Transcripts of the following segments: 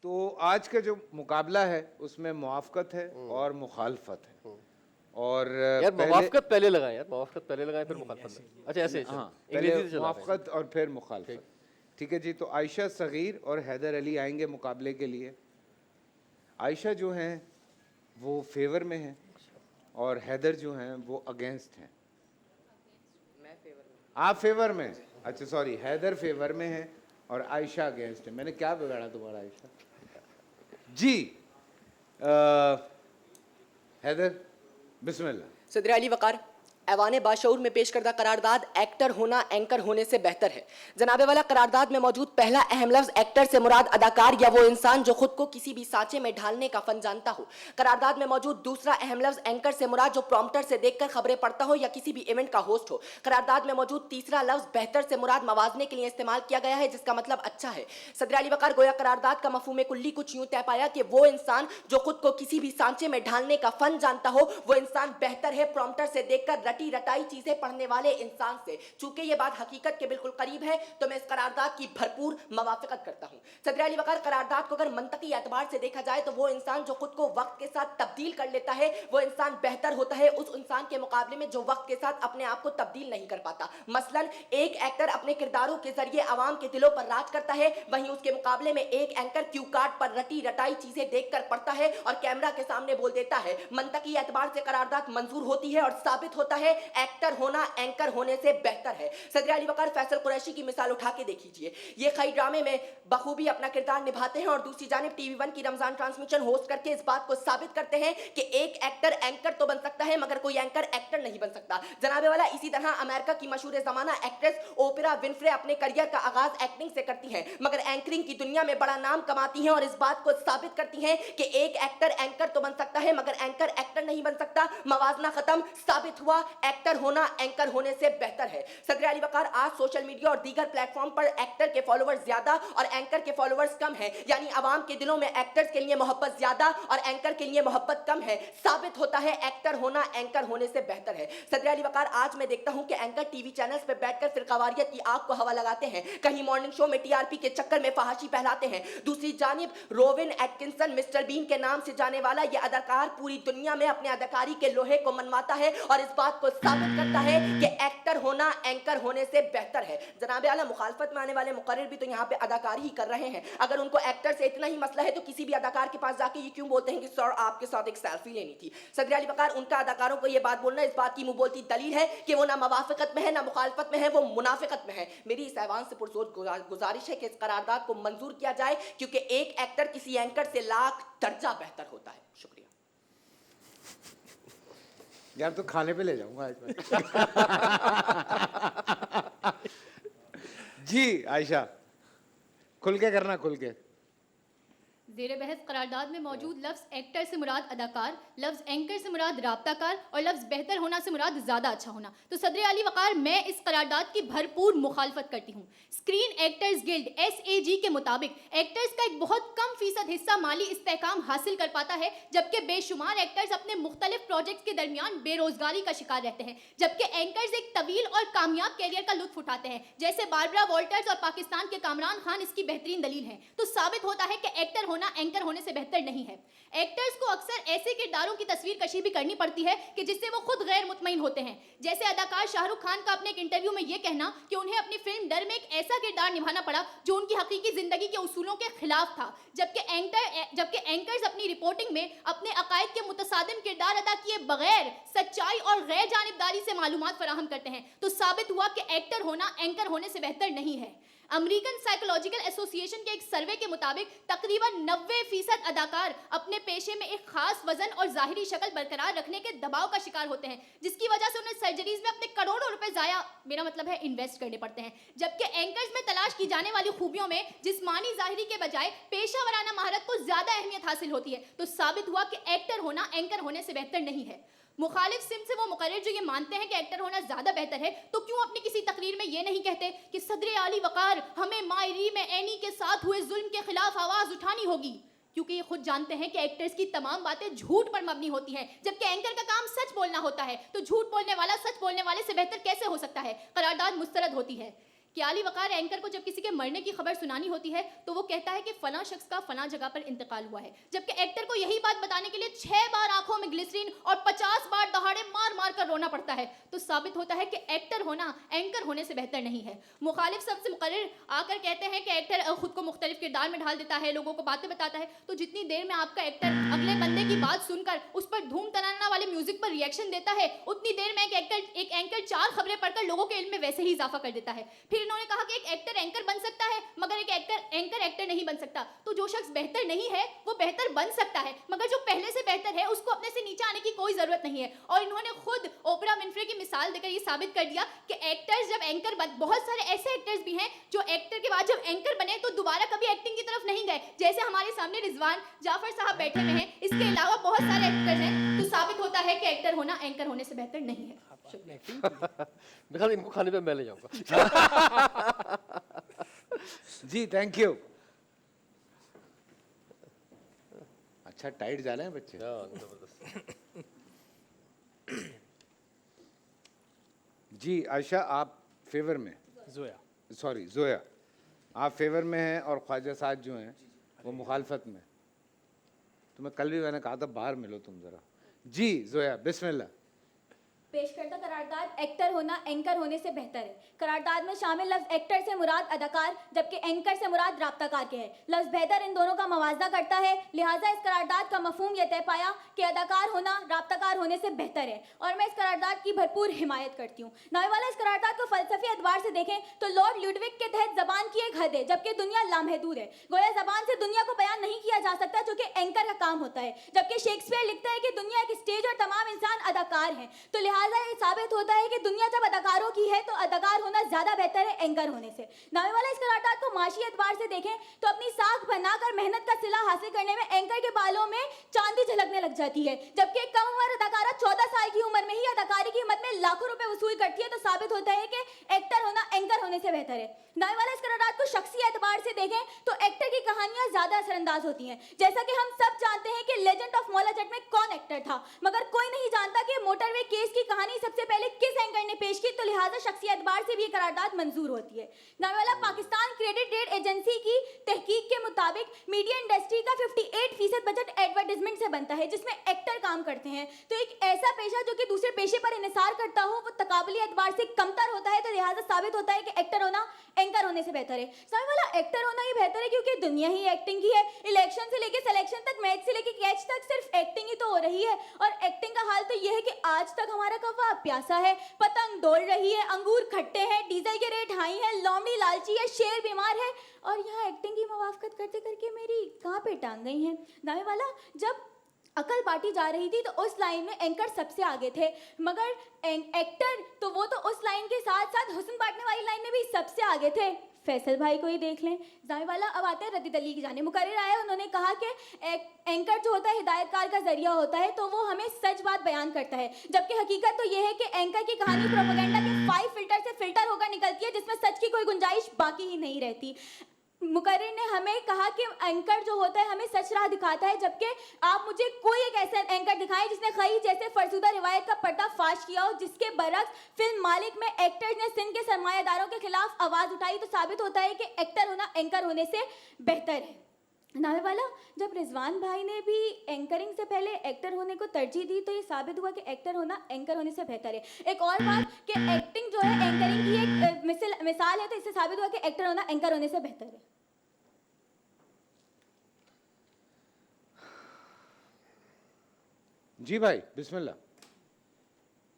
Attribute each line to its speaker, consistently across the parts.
Speaker 1: तो आज का जो मुकाबला है उसमें मुआफ़क़त है और मुखालफत है। और
Speaker 2: यार मुवाफ़क़त पहले लगाएं, यार मुवाफ़क़त पहले लगाएं फिर मुखालफत। अच्छा ऐसे
Speaker 1: हाँ,
Speaker 2: इंग्लिश
Speaker 1: पहले
Speaker 2: से चला रहे हैं।
Speaker 1: मुआफ़क़त और फिर मुखालफत। ठीक है जी, तो आयशा सग़ीर और हैदर अली आएंगे मुकाबले के लिए। आयशा जो हैं वो फेवर में हैं और हैदर जो हैं वो अगेंस्ट हैं। आप फेवर में? अच्छा सॉरी, हैदर फेवर में है और आयशा अगेंस्ट है। मैंने क्या बिगाड़ा तुम्हारा आयशा जी? हैदर बिस्मिल्लाह।
Speaker 3: सदर अली वक़ार, ऐवान बाशऊर में पेश करदा करारदाद एक्टर होना एंकर होने से बेहतर है। जनाबे वाला करारदाद में मौजूद पहला अहम लफ्ज़ एक्टर से मुराद अदाकार या वो इंसान जो खुद को किसी भी सांचे में ढालने का फन जानता हो। करारदाद में मौजूद दूसरा अहम लफ्ज़ एंकर से मुराद जो प्रॉम्प्टर से देखकर खबरें पढ़ता हो या किसी भी इवेंट का होस्ट हो। करारदाद में मौजूद तीसरा लफ्ज़ बेहतर से मुराद मवाजने के लिए इस्तेमाल किया गया है, जिसका मतलब अच्छा है। सदर अली वक़ार, गोया करारदाद का मफ़हूम कुल्ली कुछ यूँ तय पाया कि वो इंसान जो खुद को किसी भी सांचे में ढालने का फन जानता हो वो इंसान बेहतर है प्रॉम्प्टर से देखकर रटी रटाई चीजें पढ़ने वाले इंसान से। चूंकि ये बात हकीकत के बिल्कुल करीब है तो मैं इस करारदाद की भरपूर मवाफ़क़त करता हूँ। सदर अली वक़ार, करारदाद को अगर मंतकी एतबार से देखा जाए तो वो इंसान जो खुद को वक्त के साथ तब्दील कर लेता है वो इंसान बेहतर होता है उस इंसान के मुकाबले में जो वक्त के साथ अपने आप को तब्दील नहीं कर पाता। मसलन एक एक्टर अपने किरदारों के जरिए आवाम के दिलों पर राज करता है, वहीं उसके मुकाबले में एक एंकर क्यू कार्ड पर रटी रटाई चीजें देखकर पढ़ता है और कैमरा के सामने बोल देता है। मंतकी एतबार से करारदाद मंजूर होती है और साबित होता है एक्टर होना एंकर होने से बेहतर है। सदर अली वक़ार, फैसल कुरैशी की मिसाल उठा के देखिए। ये कई ड्रामे में बखूबी अपना किरदार निभाते हैं और दूसरी जानिब टीवी वन की रमजान ट्रांसमिशन होस्ट करके इस बात को साबित करते हैं कि एक एक्टर एंकर तो बन सकता है मगर कोई एंकर एक्टर नहीं बन सकता। जनाबे वाला, इसी तरह अमेरिका की मशहूर जमाना एक्ट्रेस ओपेरा विनफ्रे अपने करियर का आगाज एक्टिंग से करती हैं मगर एंकरिंग की दुनिया में बड़ा नाम कमाती हैं और इस बात को साबित करती हैं कि एक एक्टर एंकर तो बन सकता है मगर एंकर एक्टर नहीं बन सकता। मवाजना खत्म, साबित हुआ एक्टर होना एंकर होने से बेहतर है। सदर अली वक़ार, आज सोशल मीडिया और दीगर प्लेटफॉर्म पर एक्टर के फॉलोअर्स ज्यादा और एंकर के फॉलोअर्स कम हैं, यानी आवाम के दिलों में एक्टर्स के लिए मोहब्बत ज्यादा और एंकर के लिए मोहब्बत कम है। साबित होता है एक्टर होना एंकर होने से बेहतर है। सदर अली वक़ार, आज मैं देखता हूं कि एंकर टीवी चैनल्स पर बैठकर फिरकावारियत की आग को हवा लगाते हैं, कहीं मॉर्निंग शो में टीआरपी के चक्कर में फहाशी फैलाते हैं। दूसरी जानिब रोविन एटकिंसन, मिस्टर बीन के नाम से जाने वाला यह अदाकार पूरी दुनिया में अपने अदाकारी के लोहे को मनवाता है और इस बात को साबित करता है कि एक्टर होना एंकर होने से बेहतर है। जनाबे आला, मुखालफत में आने वाले मुकर्रिर भी तो यहाँ पे अदाकारी ही कर रहे हैं। अगर उनको एक्टर से इतना ही मसला है तो किसी भी अदाकार के पास जाके ये क्यों बोलते हैं कि सर आपके साथ एक सेल्फी लेनी थी। सदर अली वक़ार, उनका अदाकारों को ये बात बोलना इस बात की मुंह बोलती दलील है कि वो ना मवाफ़क़त में है ना मुखालफत में है, वो मुनाफ़िक़त में है। मेरी इस ऐवान से पुरज़ोर गुजारिश है कि इस करारदाद को मंजूर किया जाए क्योंकि एक एक्टर किसी एंकर से लाख दर्जा बेहतर होता है। शुक्रिया
Speaker 1: यार, तो खाने पे ले जाऊंगा आज मैं। जी आयशा, खुल के करना, खुल के।
Speaker 4: ज़ेरे बहस करारदाद में मौजूद लफ्ज़ एक्टर से मुराद अदाकार, लफ्ज़ एंकर से मुराद राब्ताकार और लफ्ज़ बेहतर होना से मुराद ज़्यादा अच्छा होना। तो सदर अली वक़ार, मैं इस करारदाद की भरपूर मुखालफत करती हूँ। स्क्रीन एक्टर्स गिल्ड SAG के मुताबिक एक्टर्स का एक बहुत कम फीसद हिस्सा माली इस्तेहकाम हासिल कर पाता है, जबकि बेशुमार एक्टर्स अपने मुख्तलिफ प्रोजेक्ट्स के दरमियान बेरोजगारी का शिकार रहते हैं, जबकि एंकर्स एक तवील और कामयाब कैरियर का लुत्फ उठाते हैं, जैसे बारबरा वॉल्टर्स और पाकिस्तान के कामरान खान इसकी बेहतरीन दलील हैं। तो साबित होता है कि एक्टर होना एंकर होने से बेहतर नहीं है। एक्टर्स को अक्सर ऐसे किरदारों की तस्वीर कशी भी करनी पड़ती है कि जिससे वो खुद गैर मुतमईन होते हैं, जैसे अदाकार शाहरुख खान का अपने एक इंटरव्यू में यह कहना कि उन्हें अपनी फिल्म डर में एक ऐसा किरदार निभाना पड़ा जो उनकी हकीकी जिंदगी के उसूलों के खिलाफ था, जबकि एंकर्स अपनी रिपोर्टिंग में अपने अकायद के मुतसादिम किरदार अदा किए बगैर सच्चाई और गैर जानिबदारी से मालूमात फराहम करते हैं। तो साबित हुआ कि एक्टर होना एंकर होने से बेहतर नहीं है। अमेरिकन साइकोलॉजिकल एसोसिएशन के एक सर्वे के मुताबिक तकरीबन 90% अदाकार अपने पेशे में एक खास वजन और जाहिरी शक्ल बरकरार रखने के दबाव का शिकार होते हैं, जिसकी वजह से उन्हें सर्जरीज में अपने करोड़ों रुपए जाया, मेरा मतलब है इन्वेस्ट करने पड़ते हैं। जबकि एंकर्स में तलाश की जाने वाली खूबियों में जिस्मानी जाहिरी के बजाय पेशावराना महारत को ज्यादा अहमियत हासिल होती है। तो साबित हुआ कि एक्टर होना एंकर होने से बेहतर नहीं है। मुखालिफ सिम से वो मुकर्रिर जो ये मानते हैं कि एक्टर होना ज्यादा बेहतर है, तो क्यों अपनी किसी तकरीर में ये नहीं कहते कि सदर अली वक़ार, हमें मायरी में एनी के साथ हुए जुल्म के खिलाफ आवाज उठानी होगी, क्योंकि ये खुद जानते हैं कि एक्टर्स की तमाम बातें झूठ पर मबनी होती हैं, जबकि एंकर का काम सच बोलना होता है। तो झूठ बोलने वाला सच बोलने वाले से बेहतर कैसे हो सकता है? करारदाद मुस्तरद होती है। कि आली वकार एंकर को जब किसी के मरने की खबर सुनानी होती है तो वो कहता है कि फलां शख्स का फलां जगह पर इंतकाल हुआ है, जबकि एक्टर को यही बात बताने के लिए 6 बार आंखों में ग्लिसरीन और 50 बार दहाड़े मार मार कर रोना पड़ता है। तो साबित होता है कि एक्टर होना एंकर होने से बेहतर नहीं है। मुखालिफ सब से मुकर्रिर आकर कहते हैं कि एक्टर खुद को मुख्तलिफ किरदार में ढाल देता है, लोगों को बातें बताता है। तो जितनी देर में आपका एक्टर अगले बंदे की बात सुनकर उस पर धूम तनाना वाले म्यूजिक पर रिएक्शन देता है, उतनी देर में एक एंकर 4 खबरें पढ़कर लोगों के इल्म में वैसे ही इजाफा कर देता है। फिर इन्होंने कहा कि एक एक्टर एंकर बन सकता है मगर एक एक्टर नहीं बन सकता। तो जो शख्स बेहतर नहीं है वो बेहतर बन सकता है, मगर जो पहले से बेहतर है उसको अपने से नीचे आने की कोई जरूरत नहीं है। और इन्होंने खुद ओपरा विनफ्रे की मिसाल देकर ये साबित कर दिया कि एक्टर्स जब एंकर बहुत सारे ऐसे एक्टर्स भी हैं जो एक्टर के बाद जब एंकर बने तो दोबारा कभी एक्टिंग की तरफ नहीं गए, जैसे हमारे सामने रिजवान जाफर साहब बैठे हुए हैं। इसके अलावा बहुत सारे एक्टर्स हैं। तो साबित होता है कि एक्टर होना एंकर होने से बेहतर नहीं है।
Speaker 2: बेखैर इनको खाने पे मैं ले जाऊंगा।
Speaker 1: जी थैंक यू। अच्छा टाइट जा रहे हैं बच्चे।
Speaker 2: जबरदस्त।
Speaker 1: जी आयशा आप फेवर में, जोया आप फेवर में हैं और ख्वाजा साद जो हैं वो मुखालफत में। तुम्हें कल भी मैंने कहा था बाहर मिलो तुम जरा। जी जोया बिस्मिल्लाह।
Speaker 5: पेश करता करारदाद एक्टर होना एंकर होने से बेहतर है। करारदाद में शामिल लफ्ज एक्टर से मुराद अदाकार जबकि एंकर से मुराद राब्ताकार के है। लफ्ज बेहतर इन दोनों का मवाजना करता है, लिहाजा इस करारदाद का मफहूम यह तय पाया कि अदाकार होना राब्ताकार होने से बेहतर है और मैं इस करारदाद की भरपूर हिमायत करती हूँ। नावेवाला इस करारदाद को फलसफी एतबार से देखें तो लॉर्ड ल्यूडविग के तहत जबान की एक हद है जबकि दुनिया लामहदूद है। गोया जबान से दुनिया को बयान नहीं किया जा सकता जो कि एंकर का काम होता है, जबकि शेक्सपियर लिखता है कि दुनिया एक स्टेज और तमाम इंसान अदाकार हैं। तो लिहाजा ये साबित होता है कि दुनिया जब अदाकारों की है तो अदाकार होना ज्यादा बेहतर है एंकर होने से। नावेवाला इस करारदाद को माशी एतबार से देखें तो अपनी साख बनाकर मेहनत का सिला हासिल करने में एंकर के बालों में चांदी झलकने लग जाती है, जबकि एक कम उम्र अदाकारा 14 साल की उम्र में ही अदाकारी की हिम्मत में लाखों रुपए वसूल करती है। तो साबित होता है कि एक्टर होना एंकर होने से बेहतर है। नावेवाला इस करारदाद को शख्सी एतबार से देखें तो एक्टर की कहानियां ज्यादा असरअंदाज होती हैं। जैसा कि हम सब जानते हैं कि लेजेंड ऑफ मौला जट में कौन एक्टर था, मगर कोई नहीं जानता कि मोटरवे केस की कहानी सबसे पहले किस एंकर ने पेश की। तो लिहाजा शख्सी एतबार से भी ये करारदाद मंजूर होती है। नावेवाला पाकिस्तान क्रेडिट रेट एजेंसी की तहकीक के मुताबिक मीडिया इंडस्ट्री का 58% बजट एडवर्टाइजमेंट से बनता है जिसमें एक्टर काम करते हैं। तो एक ऐसा पेशा जो कि दूसरे पेशे पर इन्हिसार करता हो वो तकाबली एतबार से कमतर होता है। तो लिहाजा साबित होता है कि एक्टर होना एंकर होने से बेहतर है। नावेवाला एक्टर होना ही बेहतर है क्योंकि दुनिया ही एक्टिंग की है। इलेक्शन से लेके सिलेक्शन तक, मैच से लेके कैच तक सिर्फ एक्टिंग ही तो हो रही है। और एक्टिंग का हाल तो यह है कि आज तक हमारा कौवा प्यासा है, पतंग दौड़ रही है, अंगूर खट्टे हैं, डीजल के रेट हाई हैं, लोमड़ी लालची है, शेर बीमार है और यहाँ एक्टिंग की मवाफकत करते करके मेरी कहाँ पे टांग गई हैं। नावेवाला जब अकल बांटी जा रही थी तो उस लाइन में एंकर सबसे आगे थे, मगर एक्टर तो वो तो उस लाइन के साथ साथ हुस्न बांटने वाली लाइन में भी सबसे आगे थे। फैसल भाई को ही देख लें। नावेवाला अब आते हैं रद्दीद अली की जाने। मुकर्रिर आए, उन्होंने कहा कि एंकर जो होता है हिदायतकार का जरिया होता है, तो वो हमें सच बात बयान करता है, जबकि हकीकत तो ये है कि एंकर की कहानी प्रोपेगेंडा के 5 फिल्टर से फिल्टर होकर निकलती है जिसमें सच की कोई गुंजाइश बाकी ही नहीं रहती। मुकर्रिर ने हमें कहा कि एंकर जो होता है हमें सच राह दिखाता है, जबकि आप मुझे कोई एक ऐसा एंकर दिखाएं जिसने खई जैसे फरसुदा रिवायत का पर्दाफाश किया हो, जिसके बरक्स फिल्म मालिक में एक्टर्स ने सिंध के सरमायादारों के खिलाफ आवाज उठाई। तो साबित होता है कि एक्टर होना एंकर होने से बेहतर है। नावेवाला जब रिजवान भाई ने भी एंकरिंग से पहले एक्टर होने को तरजीह दी तो ये साबित हुआ कि एक्टर होना एंकर होने से बेहतर है। एक और बात कि एक्टिंग जो है एंकरिंग की एक मिसाल है, तो इससे साबित हुआ कि एक्टर होना एंकर होने से बेहतर है।
Speaker 1: जी भाई बिस्मिल्लाह।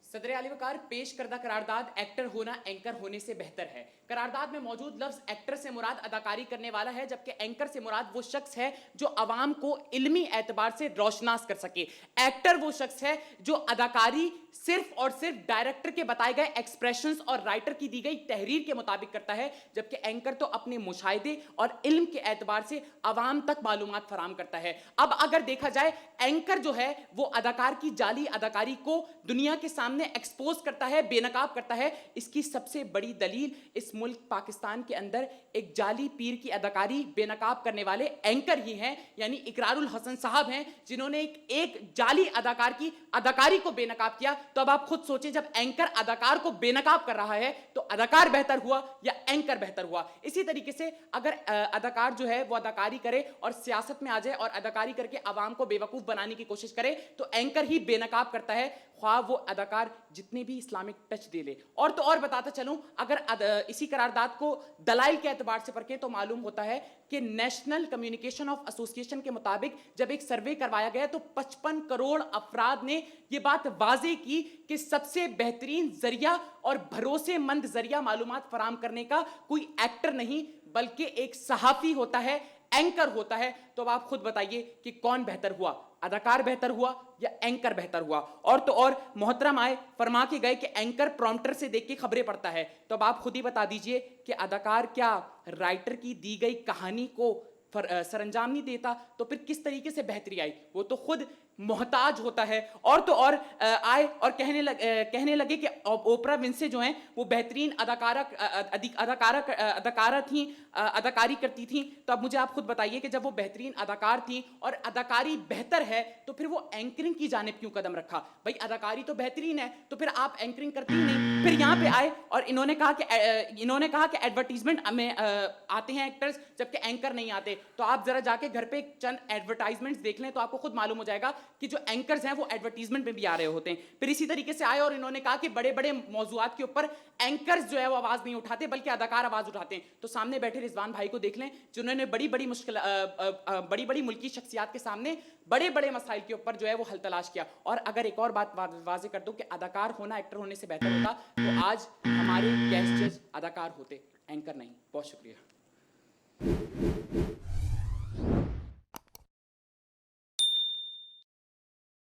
Speaker 6: सदर आली वकार पेश करदा करारदाद एक्टर होना एंकर होने से बेहतर है। करारदाद में मौजूद लफ्ज एक्टर से मुराद अदाकारी करने वाला है, जबकि एंकर से मुराद वो शख्स है जो अवाम को इल्मी एतबार से रोशनास कर सके। एक्टर वो शख्स है जो अदाकारी सिर्फ और सिर्फ डायरेक्टर के बताए गए एक्सप्रेशंस और राइटर की दी गई तहरीर के मुताबिक करता है, जबकि एंकर तो अपने मुशाहिदे और इल्म के एतबार से अवाम तक मालूमात फराम करता है। अब अगर देखा जाए एंकर जो है वो अदाकार की जाली अदाकारी को दुनिया के सामने एक्सपोज करता है, बेनकाब करता है। इसकी सबसे बड़ी दलील इस मुल्क पाकिस्तान के अंदर एक जाली पीर की अदाकारी बेनकाब करने वाले एंकर ही हैं, यानी इकरारुल हसन साहब हैं, जिन्होंने एक जाली अदाकार की अदाकारी को बेनकाब किया, तो अब आप खुद सोचें, जब एंकर अदाकार को बेनकाब कर रहा है तो अदाकार बेहतर हुआ या एंकर बेहतर हुआ? इसी तरीके से अगर अदाकार जो है वो अदाकारी करे और सियासत में आ जाए और अदाकारी करके आवाम को बेवकूफ बनाने की कोशिश करे, तो एंकर ही बेनकाब करता है, ख्वाह वो अदाकार जितने भी इस्लामिक टच दे ले। और तो और बताता चलूं, अगर इसी करारदाद को दलाइल के एतबार से पढ़ें तो मालूम होता है कि नेशनल कम्युनिकेशन ऑफ एसोसिएशन के मुताबिक जब एक सर्वे करवाया गया तो 55 करोड़ अफराद ने ये बात वाजे की कि सबसे बेहतरीन जरिया और भरोसेमंद जरिया मालूमात फराम करने का कोई एक्टर नहीं बल्कि एक सहाफी होता है, एंकर होता है। तो अब आप खुद बताइए कि कौन बेहतर हुआ, अदाकार बेहतर हुआ या एंकर बेहतर हुआ? और तो और मोहतरम आए फरमा के गए कि एंकर प्रॉम्प्टर से देख के खबरें पढ़ता है, तो अब आप खुद ही बता दीजिए कि अदाकार क्या राइटर की दी गई कहानी को सरंजाम नहीं देता? तो फिर किस तरीके से बेहतरी आई? वो तो खुद मोहताज होता है। और तो और आए और कहने लगे कि ओपरा विंसे जो हैं वो बेहतरीन अदाकारी करती थी। तो अब मुझे आप खुद बताइए कि जब वो बेहतरीन अदाकार थी और अदाकारी बेहतर है तो फिर वो एंकरिंग की जानिब क्यों कदम रखा? भाई अदाकारी तो बेहतरीन है तो फिर आप एंकरिंग करती ही नहीं। फिर यहाँ पे आए और इन्होंने कहा कि एडवर्टीजमेंट में आते हैं एक्टर्स जबकि एंकर नहीं आते। तो आप जरा जाके घर पे चंद एडवर्टाइजमेंट्स देख लें तो आपको खुद मालूम हो जाएगा कि जो एंकर्स हैं वो एडवर्टीजमेंट में भी आ रहे होते हैं। फिर इसी तरीके से आए और इन्होंने कहा कि बड़े बड़े मौजूआत के ऊपर एंकर्स जो है वो आवाज नहीं उठाते बल्कि अदाकार आवाज उठाते हैं। तो सामने बैठे रिजवान भाई को देख लें जिन्होंने बड़ी बड़ी मुल्की शख्सियात के सामने बड़े बड़े मसाइल के ऊपर जो है वो हल तलाश किया। और अगर एक और बात वाजे कर दूं कि अदाकार होना एक्टर होने से बेहतर होता तो आज हमारे गेस्ट जज अदाकार होते, एंकर नहीं। बहुत शुक्रिया।